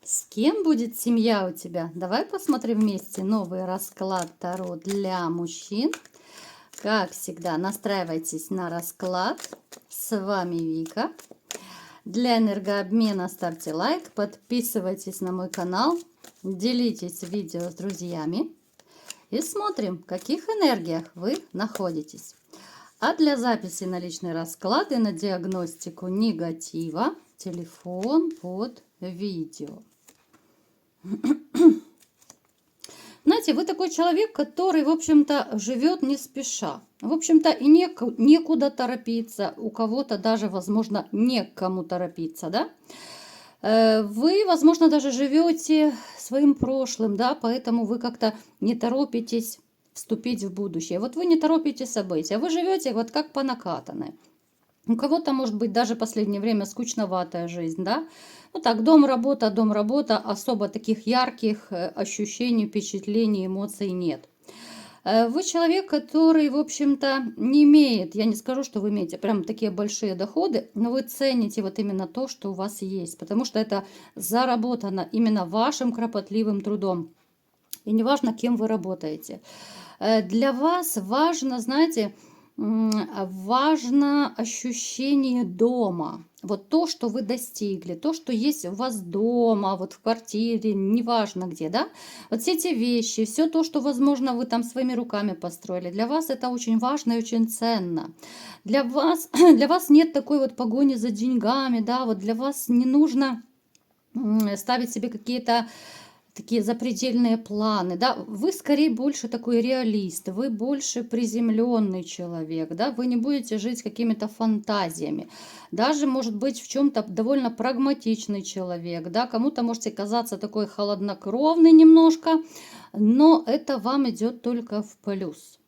С кем будет семья у тебя? Давай посмотрим вместе новый расклад Таро для мужчин. Как всегда, настраивайтесь на расклад. С вами Вика. Для энергообмена ставьте лайк, подписывайтесь на мой канал, делитесь видео с друзьями и смотрим, в каких энергиях вы находитесь. А для записи на личный расклад и на диагностику негатива телефон под видео. Знаете, вы такой человек, который, в общем-то, живет не спеша. В общем-то, и некуда торопиться. У кого-то даже, возможно, некому торопиться, да? Вы, возможно, даже живете своим прошлым, да, поэтому вы как-то не торопитесь вступить в будущее. Вот вы не торопите события, вы живете вот как по накатанной. У кого-то, может быть, даже в последнее время скучноватая жизнь, да? Ну так, дом, работа, особо таких ярких ощущений, впечатлений, эмоций нет. Вы человек, который, в общем-то, не имеет, я не скажу, что вы имеете прям такие большие доходы, но вы цените вот именно то, что у вас есть, потому что это заработано именно вашим кропотливым трудом. И неважно, кем вы работаете. Для вас важно, знаете, важно ощущение дома. Вот то, что вы достигли, то, что есть у вас дома, вот в квартире, неважно где, да? Вот все эти вещи, все то, что, возможно, вы там своими руками построили, для вас это очень важно и очень ценно. Для вас нет такой вот погони за деньгами, да, вот для вас не нужно ставить себе какие-то такие запредельные планы, да, вы скорее больше такой реалист, вы больше приземленный человек, да, вы не будете жить какими-то фантазиями, даже, может быть, в чем-то довольно прагматичный человек, да, кому-то можете казаться такой холоднокровный немножко, но это вам идет только в плюс.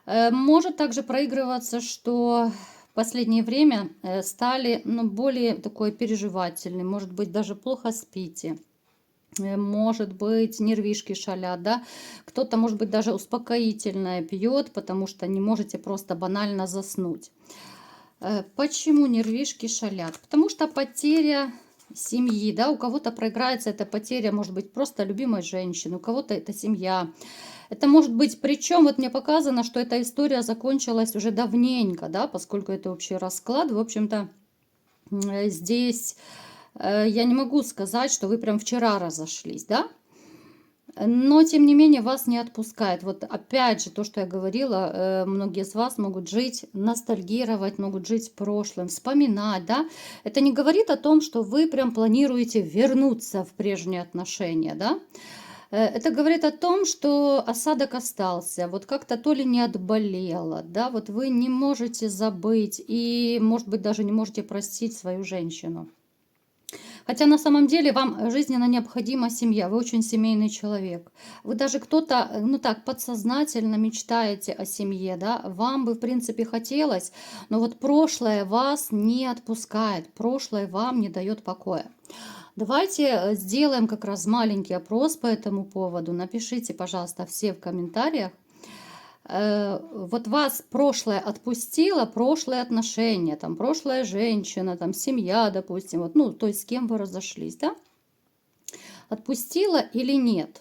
Может также проигрываться, что в последнее время стали, ну, более такой переживательный, может быть, даже плохо спите. Может быть, нервишки шалят, да, кто-то, может быть, даже успокоительное пьет, потому что не можете просто банально заснуть. Почему нервишки шалят? Потому что потеря семьи, да, у кого-то проиграется эта потеря, может быть, просто любимой женщины, у кого-то это семья. Это может быть, причем вот мне показано, что эта история закончилась уже давненько, да, поскольку это общий расклад, в общем-то, здесь я не могу сказать, что вы прям вчера разошлись, да? Но, тем не менее, вас не отпускает. Вот опять же, то, что я говорила, многие из вас могут жить, ностальгировать, могут жить прошлым, вспоминать, да? Это не говорит о том, что вы прям планируете вернуться в прежние отношения, да? Это говорит о том, что осадок остался, вот как-то то ли не отболело, да, вот вы не можете забыть и, может быть, даже не можете простить свою женщину. Хотя на самом деле вам жизненно необходима семья, вы очень семейный человек. Вы даже кто-то, ну так, подсознательно мечтаете о семье, да, вам бы в принципе хотелось, но вот прошлое вас не отпускает, прошлое вам не дает покоя. Давайте сделаем как раз маленький опрос по этому поводу. Напишите, пожалуйста, все в комментариях. Вот вас прошлое отпустило, прошлые отношения, там, прошлая женщина, там, семья, допустим, вот, ну, то есть с кем вы разошлись, да? Отпустила или нет?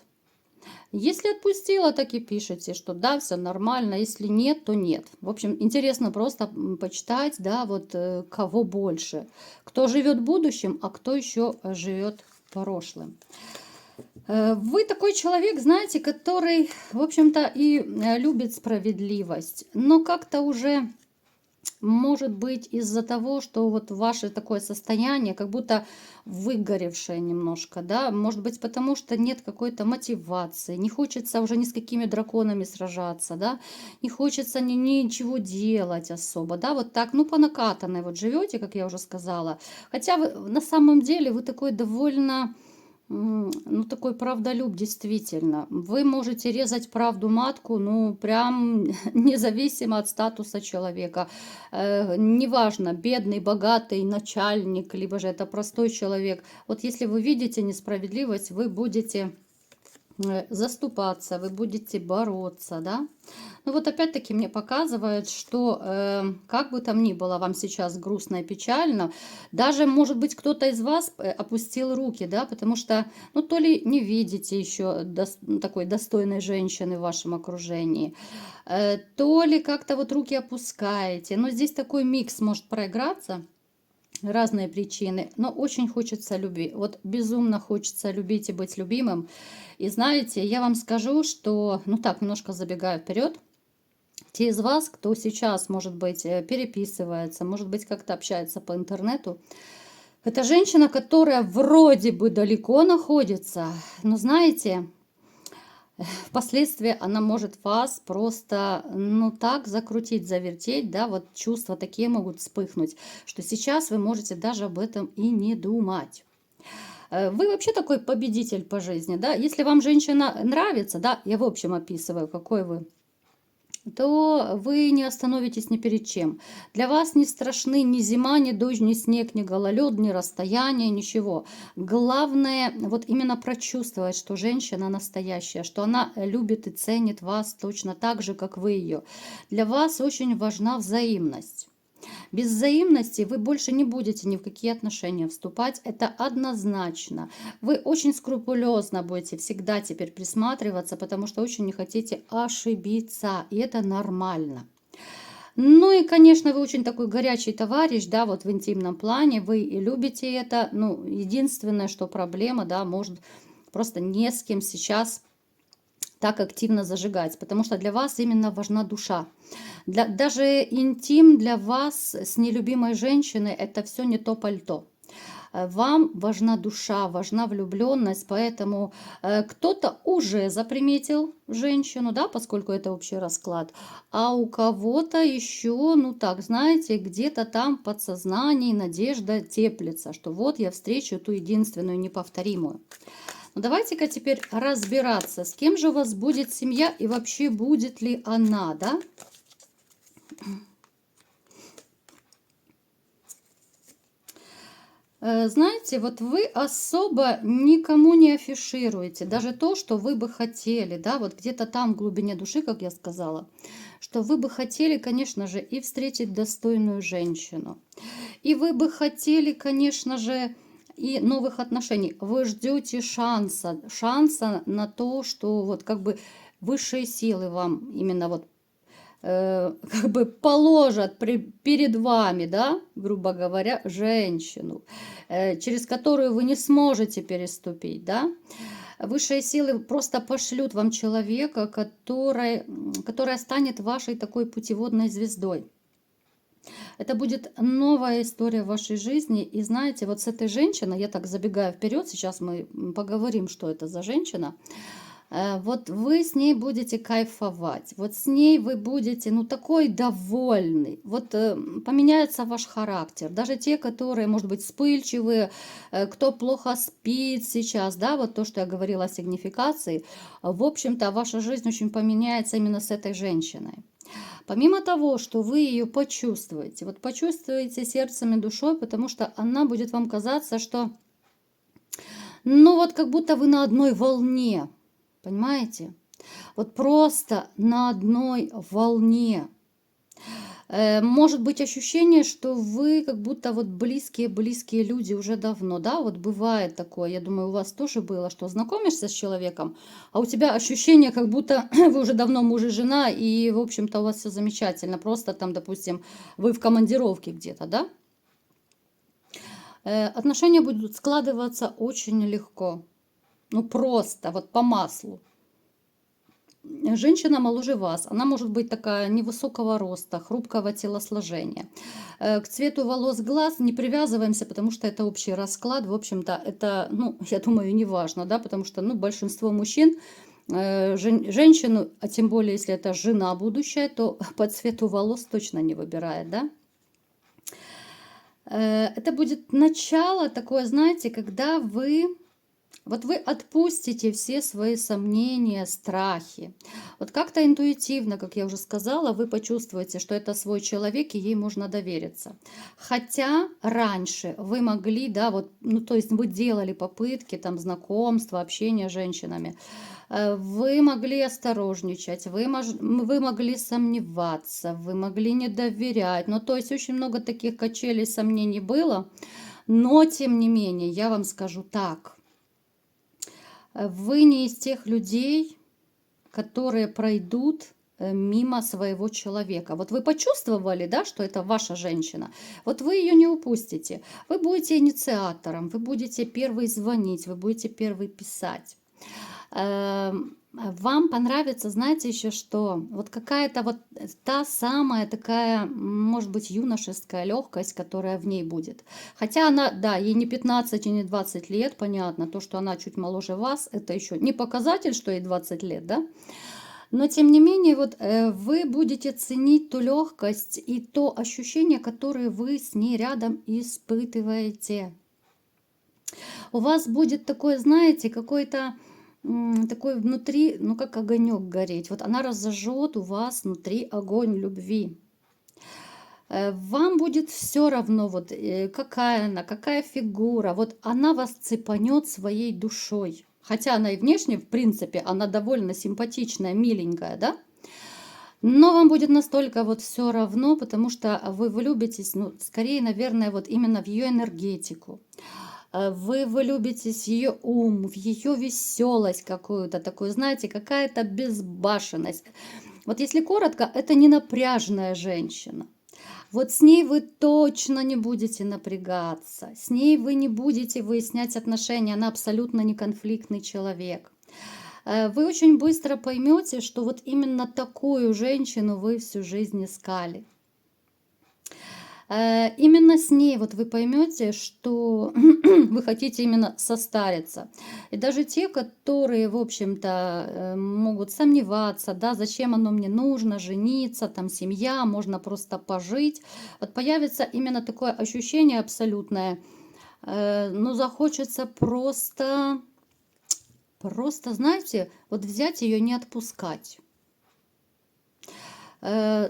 Если отпустила, так и пишите, что да, все нормально, если нет, то нет. В общем, интересно просто почитать, да, вот кого больше. Кто живет будущим, а кто еще живет прошлым. Вы такой человек, знаете, который, в общем-то, и любит справедливость, но как-то уже, может быть, из-за того, что вот ваше такое состояние, как будто выгоревшее немножко, да, может быть, потому что нет какой-то мотивации, не хочется уже ни с какими драконами сражаться, да, не хочется ничего делать особо, да, вот так, ну, по накатанной вот живете, как я уже сказала, хотя вы, на самом деле вы такой довольно... Ну, такой правдолюб, действительно. Вы можете резать правду матку, ну, прям независимо от статуса человека. Неважно, бедный, богатый, начальник, либо же это простой человек. Вот если вы видите несправедливость, вы будете заступаться, вы будете бороться, да. Ну вот опять-таки мне показывают, что как бы там ни было вам сейчас грустно и печально, даже, может быть, кто-то из вас опустил руки, да, потому что, ну, то ли не видите еще такой достойной женщины в вашем окружении, то ли как-то вот руки опускаете. Но здесь такой микс может проиграться. Разные причины, но очень хочется любви. Вот безумно хочется любить и быть любимым. И знаете, я вам скажу, что, ну так, немножко забегаю вперед, те из вас, кто сейчас, может быть, переписывается, может быть, как-то общается по интернету, это женщина, которая вроде бы далеко находится, но знаете, впоследствии она может вас просто, ну так, закрутить, завертеть, да, вот чувства такие могут вспыхнуть, что сейчас вы можете даже об этом и не думать. Вы вообще такой победитель по жизни, да, если вам женщина нравится, да, я в общем описываю, какой вы, то вы не остановитесь ни перед чем. Для вас не страшны ни зима, ни дождь, ни снег, ни гололед, ни расстояние, ничего. Главное вот именно прочувствовать, что женщина настоящая, что она любит и ценит вас точно так же, как вы ее. Для вас очень важна взаимность. Без взаимности вы больше не будете ни в какие отношения вступать, это однозначно. Вы очень скрупулезно будете всегда теперь присматриваться, потому что очень не хотите ошибиться, и это нормально. Ну и, конечно, вы очень такой горячий товарищ, да, вот в интимном плане, вы и любите это. Ну, единственное, что проблема, да, может просто не с кем сейчас так активно зажигать, потому что для вас именно важна душа. Даже интим для вас с нелюбимой женщиной это все не то пальто. Вам важна душа, важна влюбленность, поэтому кто-то уже заприметил женщину, да, поскольку это общий расклад, а у кого-то еще, ну так, знаете, где-то там в подсознании надежда теплится, что вот я встречу ту единственную неповторимую. Ну, давайте-ка теперь разбираться, с кем же у вас будет семья и вообще будет ли она, да? Знаете, вот вы особо никому не афишируете, даже то, что вы бы хотели, да, вот где-то там в глубине души, как я сказала, что вы бы хотели, конечно же, и встретить достойную женщину, и вы бы хотели, конечно же, и новых отношений. Вы ждете шанса на то, что вот как бы высшие силы вам именно вот как бы положат перед вами, да, грубо говоря, женщину, через которую вы не сможете переступить, да. Высшие силы просто пошлют вам человека, которая станет вашей такой путеводной звездой. Это будет новая история в вашей жизни. И знаете, вот с этой женщиной, я так забегаю вперед, сейчас мы поговорим, что это за женщина. Вот вы с ней будете кайфовать, вот с ней вы будете, ну, такой довольный, вот поменяется ваш характер, даже те, которые, может быть, вспыльчивые, кто плохо спит сейчас, да, вот то, что я говорила о сигнификации, в общем-то, ваша жизнь очень поменяется именно с этой женщиной. Помимо того, что вы ее почувствуете, вот почувствуете сердцем и душой, потому что она будет вам казаться, что, ну, вот как будто вы на одной волне. Понимаете? Вот просто на одной волне. Может быть ощущение, что вы как будто вот близкие люди уже давно, да, вот бывает такое, я думаю, у вас тоже было, что знакомишься с человеком, а у тебя ощущение, как будто вы уже давно муж и жена, и, в общем-то, у вас все замечательно, просто там, допустим, вы в командировке где-то, да? Отношения будут складываться очень легко, ну просто, вот по маслу. Женщина моложе вас, она может быть такая невысокого роста, хрупкого телосложения. К цвету волос, глаз не привязываемся, потому что это общий расклад. В общем-то, это, ну, я думаю, не важно, да, потому что, ну, большинство мужчин, женщину, а тем более, если это жена будущая, то по цвету волос точно не выбирает, да. Это будет начало такое, знаете, когда вы Вот вы отпустите все свои сомнения, страхи. Вот как-то интуитивно, как я уже сказала, вы почувствуете, что это свой человек, и ей можно довериться. Хотя раньше вы могли, да, вот, ну, то есть вы делали попытки, там, знакомства, общения с женщинами. Вы могли осторожничать, вы могли сомневаться, вы могли не доверять. Ну, то есть очень много таких качелей, сомнений было. Но, тем не менее, я вам скажу так. Вы не из тех людей, которые пройдут мимо своего человека. Вот вы почувствовали, да, что это ваша женщина. Вот вы ее не упустите. Вы будете инициатором, вы будете первый звонить, вы будете первый писать. Вам понравится, знаете, еще что? Вот какая-то вот та самая такая, может быть, юношеская легкость, которая в ней будет. Хотя она, да, ей не 15 и не 20 лет, понятно, то, что она чуть моложе вас, это еще не показатель, что ей 20 лет, да? Но, тем не менее, вот вы будете ценить ту легкость и то ощущение, которое вы с ней рядом испытываете. У вас будет такое, знаете, какой-то такой внутри, ну как огонек гореть. Вот она разожжет у вас внутри огонь любви. Вам будет все равно, вот какая она, какая фигура. Вот она вас цепанет своей душой. Хотя она и внешне, в принципе, она довольно симпатичная, миленькая, да? Но вам будет настолько вот все равно, потому что вы влюбитесь, ну, скорее, наверное, вот именно в ее энергетику. Вы влюбитесь в ее ум, в ее веселость какую-то такую, знаете, какая-то безбашенность. Вот если коротко, это не напряжная женщина. Вот с ней вы точно не будете напрягаться, с ней вы не будете выяснять отношения, она абсолютно не конфликтный человек. Вы очень быстро поймете, что вот именно такую женщину вы всю жизнь искали. Именно с ней вот вы поймете, что вы хотите именно состариться. И даже те, которые, в общем-то, могут сомневаться, да, зачем оно мне нужно, жениться, там, семья, можно просто пожить. Вот появится именно такое ощущение абсолютное, ну, захочется просто, знаете, вот взять ее, не отпускать.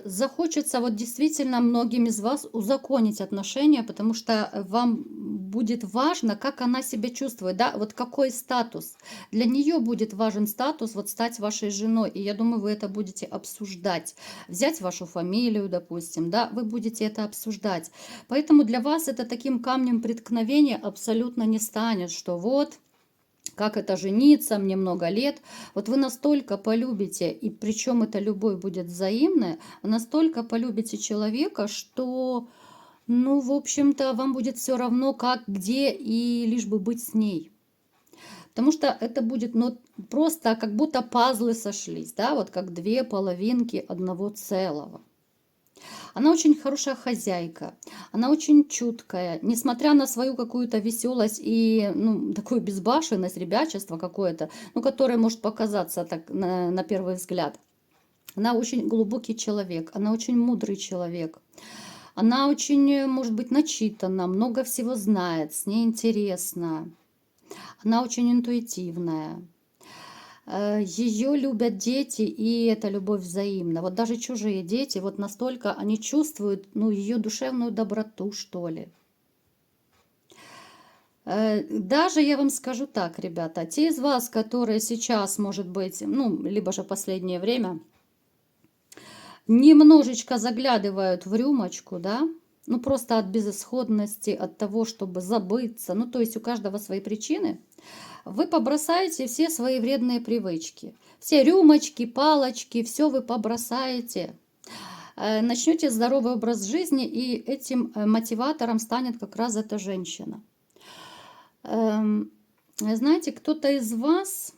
Захочется вот действительно многим из вас узаконить отношения, потому что вам будет важно, как она себя чувствует, да, вот какой статус. Для нее будет важен статус, вот стать вашей женой, и я думаю, вы это будете обсуждать. Взять вашу фамилию, допустим, да, вы будете это обсуждать. Поэтому для вас это таким камнем преткновения абсолютно не станет, что вот, как это жениться, мне много лет. Вот вы настолько полюбите, и причем эта любовь будет взаимная, вы настолько полюбите человека, что, ну, в общем-то, вам будет все равно, как, где, и лишь бы быть с ней. Потому что это будет, ну, просто как будто пазлы сошлись, да, вот как две половинки одного целого. Она очень хорошая хозяйка, она очень чуткая, несмотря на свою какую-то веселость и, ну, такую безбашенность, ребячество какое-то, ну, которое может показаться так на первый взгляд. Она очень глубокий человек, она очень мудрый человек. Она очень, может быть, начитана, много всего знает, с ней интересно. Она очень интуитивная. Ее любят дети, и эта любовь взаимна. Вот даже чужие дети, вот настолько они чувствуют, ну, ее душевную доброту, что ли. Даже я вам скажу так, ребята, те из вас, которые сейчас, может быть, ну, либо же последнее время, немножечко заглядывают в рюмочку, да, ну, просто от безысходности, от того, чтобы забыться, ну, то есть у каждого свои причины, вы побросаете все свои вредные привычки. Все рюмочки, палочки, все вы побросаете. Начнете здоровый образ жизни, и этим мотиватором станет как раз эта женщина. Знаете, кто-то из вас,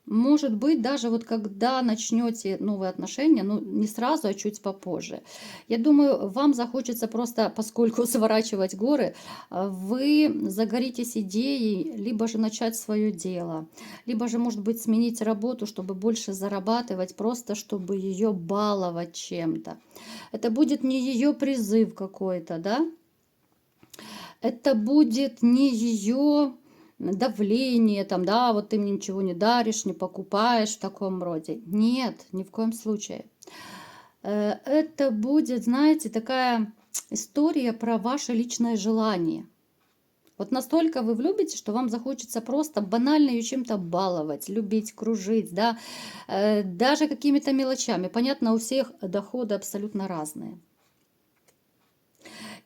может быть, даже вот когда начнете новые отношения, ну не сразу, а чуть попозже, я думаю, вам захочется просто, поскольку сворачивать горы, вы загоритесь идеей, либо же начать свое дело, либо же, может быть, сменить работу, чтобы больше зарабатывать, просто чтобы ее баловать чем-то. Это будет не ее призыв какой-то, да? Это будет не ее давление, там, да, вот ты мне ничего не даришь, не покупаешь в таком роде. Нет, ни в коем случае. Это будет, знаете, такая история про ваше личное желание. Вот настолько вы влюбите, что вам захочется просто банально ее чем-то баловать, любить, кружить, да, даже какими-то мелочами. Понятно, у всех доходы абсолютно разные.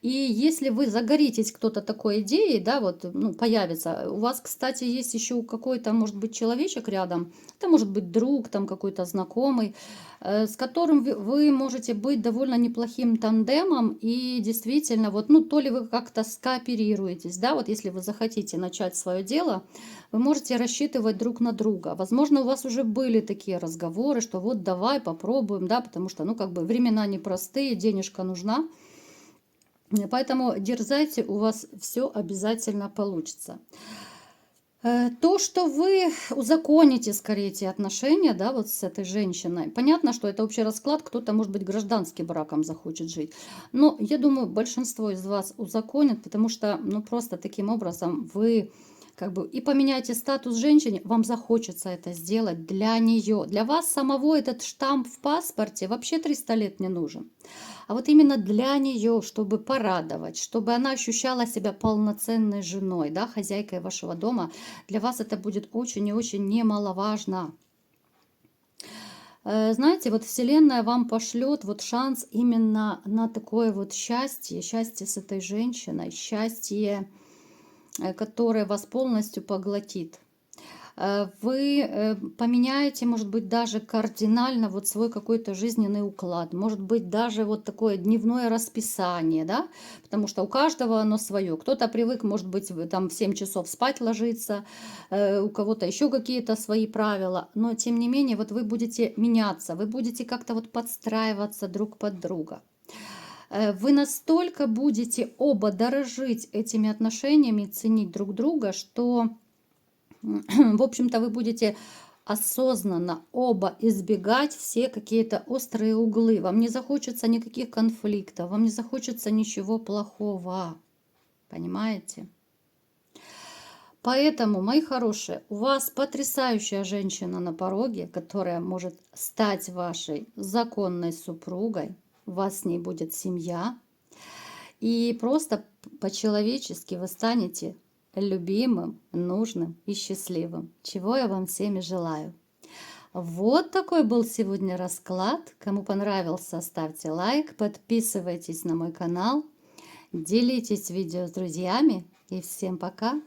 И если вы загоритесь кто-то такой идеей, да, вот, ну, появится, у вас, кстати, есть еще какой-то, может быть, человечек рядом, это может быть друг, там какой-то знакомый, с которым вы можете быть довольно неплохим тандемом, и действительно, вот, ну, то ли вы как-то скооперируетесь, да, вот если вы захотите начать свое дело, вы можете рассчитывать друг на друга. Возможно, у вас уже были такие разговоры, что вот давай попробуем, да, потому что, ну, как бы времена непростые, денежка нужна. Поэтому дерзайте, у вас все обязательно получится. То, что вы узаконите скорее эти отношения, да, вот с этой женщиной. Понятно, что это общий расклад, кто-то, может быть, гражданским браком захочет жить. Но я думаю, большинство из вас узаконит, потому что, ну, просто таким образом вы как бы и поменяете статус женщине, вам захочется это сделать для нее. Для вас самого этот штамп в паспорте вообще 300 лет не нужен. А вот именно для нее, чтобы порадовать, чтобы она ощущала себя полноценной женой, да, хозяйкой вашего дома, для вас это будет очень и очень немаловажно. Знаете, вот Вселенная вам пошлет вот шанс именно на такое вот счастье, счастье с этой женщиной, счастье, которое вас полностью поглотит. Вы поменяете, может быть, даже кардинально вот свой какой-то жизненный уклад, может быть, даже вот такое дневное расписание, да, потому что у каждого оно свое. Кто-то привык, может быть, там в 7 часов спать ложиться, у кого-то еще какие-то свои правила, но тем не менее, вот вы будете меняться, вы будете как-то вот подстраиваться друг под друга. Вы настолько будете оба дорожить этими отношениями, ценить друг друга, что в общем-то, вы будете осознанно оба избегать все какие-то острые углы. Вам не захочется никаких конфликтов, вам не захочется ничего плохого. Понимаете? Поэтому, мои хорошие, у вас потрясающая женщина на пороге, которая может стать вашей законной супругой. У вас с ней будет семья. И просто по-человечески вы станете любимым, нужным и счастливым, чего я вам всеми желаю. Вот такой был сегодня расклад. Кому понравился, ставьте лайк, подписывайтесь на мой канал, делитесь видео с друзьями и всем пока!